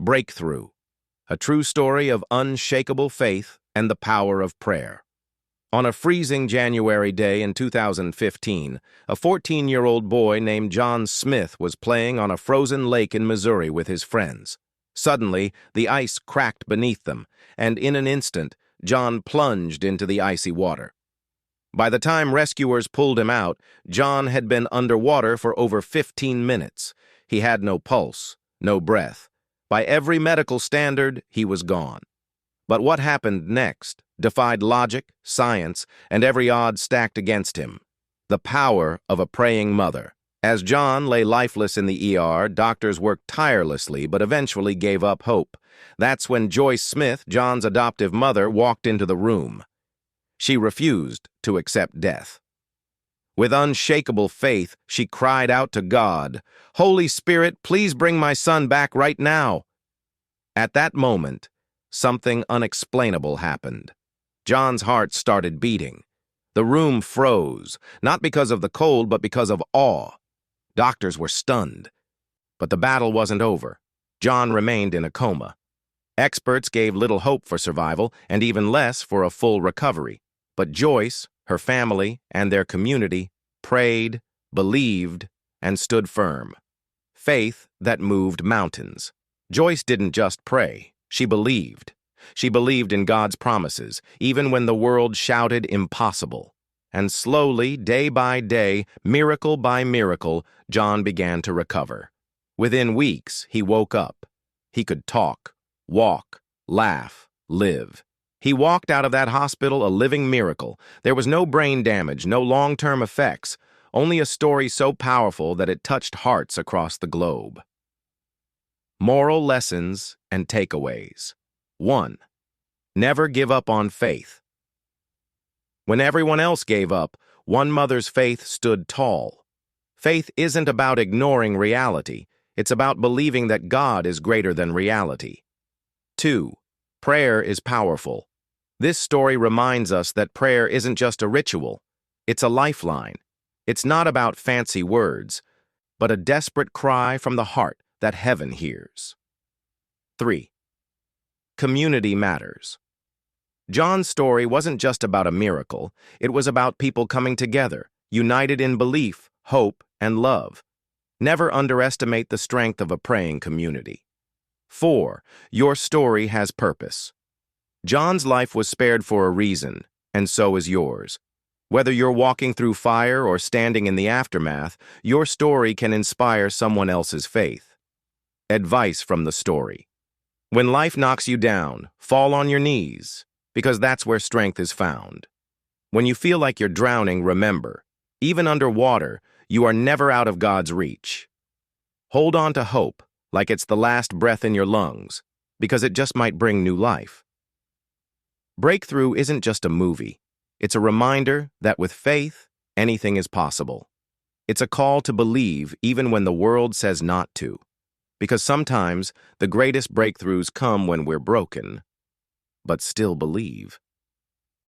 Breakthrough, a true story of unshakable faith and the power of prayer. On a freezing January day in 2015, a 14-year-old boy named John Smith was playing on a frozen lake in Missouri with his friends. Suddenly, the ice cracked beneath them, and in an instant, John plunged into the icy water. By the time rescuers pulled him out, John had been underwater for over 15 minutes. He had no pulse, no breath. By every medical standard, he was gone. But what happened next defied logic, science, and every odd stacked against him. The power of a praying mother. As John lay lifeless in the ER, doctors worked tirelessly but eventually gave up hope. That's when Joyce Smith, John's adoptive mother, walked into the room. She refused to accept death. With unshakable faith, she cried out to God, "Holy Spirit, please bring my son back right now." At that moment, something unexplainable happened. John's heart started beating. The room froze, not because of the cold, but because of awe. Doctors were stunned. But the battle wasn't over. John remained in a coma. Experts gave little hope for survival, and even less for a full recovery. But Joyce, her family, and their community prayed, believed, and stood firm. Faith that moved mountains. Joyce didn't just pray, she believed. She believed in God's promises, even when the world shouted impossible. And slowly, day by day, miracle by miracle, John began to recover. Within weeks, he woke up. He could talk, walk, laugh, live. He walked out of that hospital a living miracle. There was no brain damage, no long-term effects, only a story so powerful that it touched hearts across the globe. Moral lessons and takeaways. 1. Never give up on faith. When everyone else gave up, one mother's faith stood tall. Faith isn't about ignoring reality. It's about believing that God is greater than reality. 2. Prayer is powerful. This story reminds us that prayer isn't just a ritual. It's a lifeline. It's not about fancy words, but a desperate cry from the heart that heaven hears. 3. Community matters. John's story wasn't just about a miracle. It was about people coming together, united in belief, hope, and love. Never underestimate the strength of a praying community. 4. Your story has purpose. John's life was spared for a reason, and so is yours. Whether you're walking through fire or standing in the aftermath, your story can inspire someone else's faith. Advice from the story. When life knocks you down, fall on your knees, because that's where strength is found. When you feel like you're drowning, remember, even underwater, you are never out of God's reach. Hold on to hope, like it's the last breath in your lungs, because it just might bring new life. Breakthrough isn't just a movie. It's a reminder that with faith, anything is possible. It's a call to believe even when the world says not to. Because sometimes the greatest breakthroughs come when we're broken, but still believe.